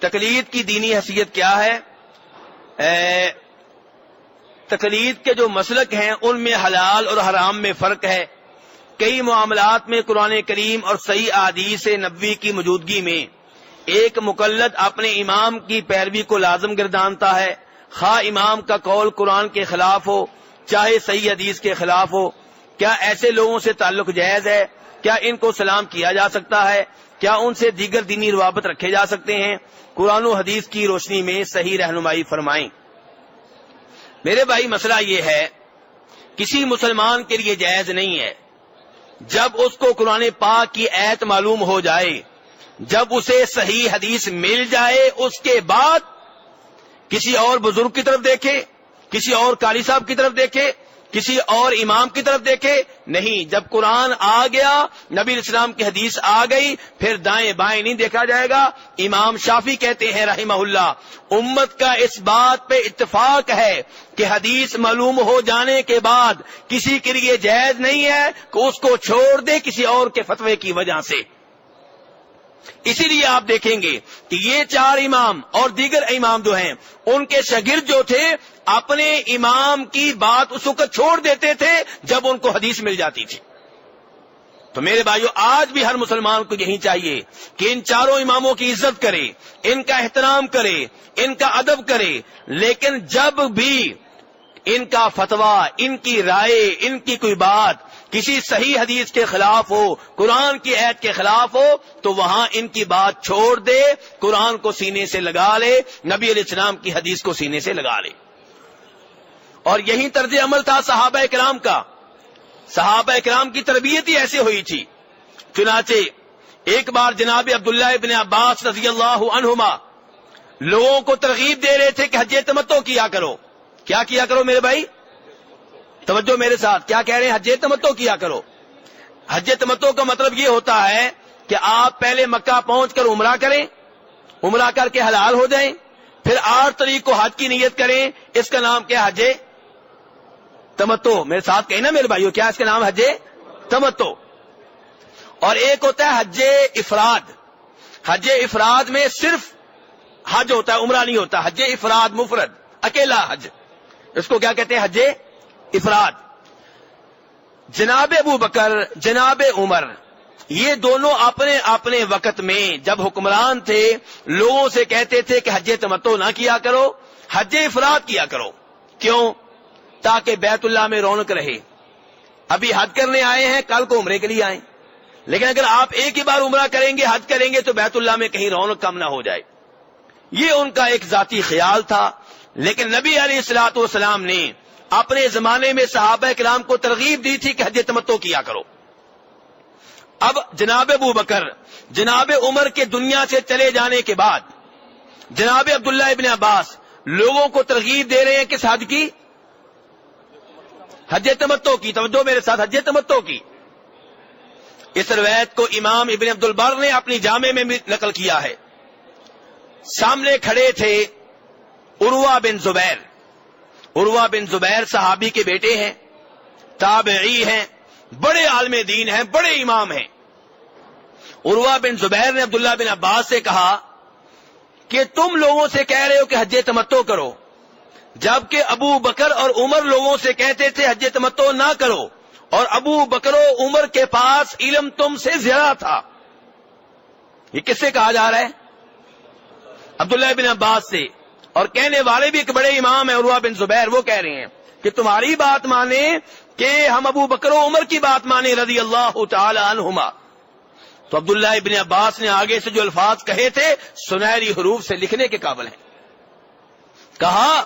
تقلید کی دینی حیثیت کیا ہے؟ تقلید کے جو مسلک ہیں ان میں حلال اور حرام میں فرق ہے. کئی معاملات میں قرآن کریم اور صحیح احادیث نبوی کی موجودگی میں ایک مقلد اپنے امام کی پیروی کو لازم گردانتا ہے، خواہ امام کا قول قرآن کے خلاف ہو چاہے صحیح حدیث کے خلاف ہو. کیا ایسے لوگوں سے تعلق جائز ہے؟ کیا ان کو سلام کیا جا سکتا ہے؟ کیا ان سے دیگر دینی روابط رکھے جا سکتے ہیں؟ قرآن و حدیث کی روشنی میں صحیح رہنمائی فرمائیں. میرے بھائی، مسئلہ یہ ہے کسی مسلمان کے لیے جائز نہیں ہے جب اس کو قرآن پاک کی آیت معلوم ہو جائے، جب اسے صحیح حدیث مل جائے، اس کے بعد کسی اور بزرگ کی طرف دیکھے، کسی اور قاری صاحب کی طرف دیکھے، کسی اور امام کی طرف دیکھے. نہیں، جب قرآن آ گیا، نبی علیہ السلام کی حدیث آ گئی، پھر دائیں بائیں نہیں دیکھا جائے گا. امام شافعی کہتے ہیں رحمہ اللہ، امت کا اس بات پہ اتفاق ہے کہ حدیث معلوم ہو جانے کے بعد کسی کے لیے جائز نہیں ہے کہ اس کو چھوڑ دے کسی اور کے فتوے کی وجہ سے. اسی لیے آپ دیکھیں گے کہ یہ چار امام اور دیگر امام جو ہیں ان کے شاگرد جو تھے اپنے امام کی بات اس وقت چھوڑ دیتے تھے جب ان کو حدیث مل جاتی تھی. تو میرے بھائیو، آج بھی ہر مسلمان کو یہی چاہیے کہ ان چاروں اماموں کی عزت کرے، ان کا احترام کرے، ان کا ادب کرے، لیکن جب بھی ان کا فتویٰ، ان کی رائے، ان کی کوئی بات کسی صحیح حدیث کے خلاف ہو، قرآن کی آیت کے خلاف ہو، تو وہاں ان کی بات چھوڑ دے، قرآن کو سینے سے لگا لے، نبی علیہ السلام کی حدیث کو سینے سے لگا لے. اور یہی طرز عمل تھا صحابہ کرام کا. صحابہ کرام کی تربیت ہی ایسے ہوئی تھی. چنانچہ ایک بار جناب عبداللہ ابن عباس رضی اللہ عنہما لوگوں کو ترغیب دے رہے تھے کہ حج تمتع کیا کرو. کیا کیا کرو میرے بھائی؟ توجہ میرے ساتھ، کیا کہہ رہے ہیں؟ حج تمتع کیا کرو. حج تمتع کا مطلب یہ ہوتا ہے کہ آپ پہلے مکہ پہنچ کر عمرہ کریں، عمرہ کر کے حلال ہو جائیں، پھر 8 تاریخ کو حج کی نیت کریں. اس کا نام کیا؟ حج تمتع. میرے ساتھ کہیں نا میرے بھائیو، کیا اس کا نام؟ حج تمتع. اور ایک ہوتا ہے حج افراد. حج افراد میں صرف حج ہوتا ہے، عمرہ نہیں ہوتا. حج افراد مفرد، اکیلا حج، اس کو کیا کہتے ہیں؟ حج افراد. جناب ابو بکر، جناب عمر، یہ دونوں اپنے اپنے وقت میں جب حکمران تھے لوگوں سے کہتے تھے کہ حج تمتع نہ کیا کرو، حج افراد کیا کرو. کیوں؟ تاکہ بیت اللہ میں رونق رہے. ابھی حج کرنے آئے ہیں، کل کو عمرے کے لیے آئیں، لیکن اگر آپ ایک ہی بار عمرہ کریں گے، حج کریں گے، تو بیت اللہ میں کہیں رونق کم نہ ہو جائے. یہ ان کا ایک ذاتی خیال تھا. لیکن نبی علیہ الصلوۃ والسلام نے اپنے زمانے میں صحابہ کرام کو ترغیب دی تھی کہ حج تمتع کیا کرو. اب جناب ابو بکر، جناب عمر کے دنیا سے چلے جانے کے بعد جناب عبداللہ ابن عباس لوگوں کو ترغیب دے رہے ہیں کس حج کی؟ حج تمتع کی. توجہ میرے ساتھ، حج تمتع کی. اس روایت کو امام ابن عبد البر نے اپنی جامع میں نقل کیا ہے. سامنے کھڑے تھے عروہ بن زبیر. عروہ بن زبیر صحابی کے بیٹے ہیں، تابعی ہیں، بڑے عالم دین ہیں، بڑے امام ہیں. عروہ بن زبیر نے عبداللہ بن عباس سے کہا کہ تم لوگوں سے کہہ رہے ہو کہ حج تمتع کرو، جبکہ ابو بکر اور عمر لوگوں سے کہتے تھے حج تمتع نہ کرو، اور ابو بکر و عمر کے پاس علم تم سے زیادہ تھا. یہ کس سے کہا جا رہا ہے؟ عبداللہ بن عباس سے. اور کہنے والے بھی ایک بڑے امام ہیں عروہ بن زبیر. وہ کہہ رہے ہیں کہ تمہاری بات مانیں کہ ہم ابو بکر و عمر کی بات مانیں رضی اللہ تعالی عنہما. تو عبداللہ ابن عباس نے آگے سے جو الفاظ کہے تھے سنہری حروف سے لکھنے کے قابل ہیں. کہا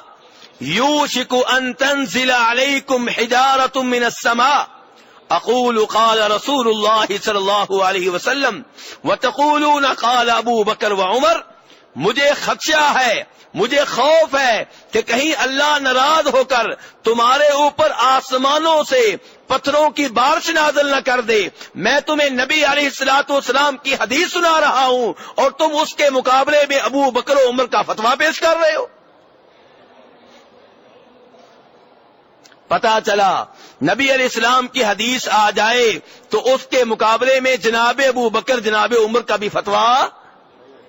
یوشک ان تنزل علیکم حجارۃ من السماء اقول قال رسول اللہ صلی اللہ علیہ وسلم وتقولون قال ابو بکر و عمر. مجھے خدشہ ہے، مجھے خوف ہے کہ کہیں اللہ ناراض ہو کر تمہارے اوپر آسمانوں سے پتھروں کی بارش نازل نہ کر دے. میں تمہیں نبی علیہ الصلوۃ والسلام کی حدیث سنا رہا ہوں اور تم اس کے مقابلے میں ابو بکر و عمر کا فتویٰ پیش کر رہے ہو. پتا چلا نبی علیہ السلام کی حدیث آ جائے تو اس کے مقابلے میں جناب ابو بکر، جناب عمر کا بھی فتویٰ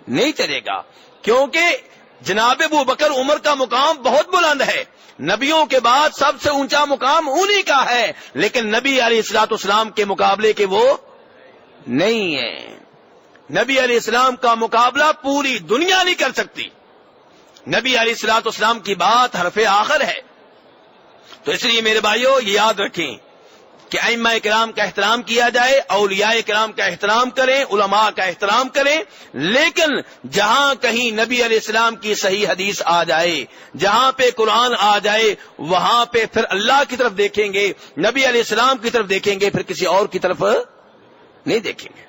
نہیں چلے گا، کیونکہ جناب ابو بکر عمر کا مقام بہت بلند ہے، نبیوں کے بعد سب سے اونچا مقام انہی کا ہے، لیکن نبی علیہ الصلوۃ والسلام کے مقابلے کے وہ نہیں ہے۔ نبی علیہ السلام کا مقابلہ پوری دنیا نہیں کر سکتی۔ نبی علیہ الصلوۃ والسلام کی بات حرف آخر ہے۔ تو اس لیے میرے بھائیوں یہ یاد رکھیں کہ ائمہ کرام کا احترام کیا جائے، اولیاء کرام کا احترام کریں، علماء کا احترام کریں، لیکن جہاں کہیں نبی علیہ السلام کی صحیح حدیث آ جائے، جہاں پہ قرآن آ جائے، وہاں پہ پھر اللہ کی طرف دیکھیں گے، نبی علیہ السلام کی طرف دیکھیں گے، پھر کسی اور کی طرف نہیں دیکھیں گے۔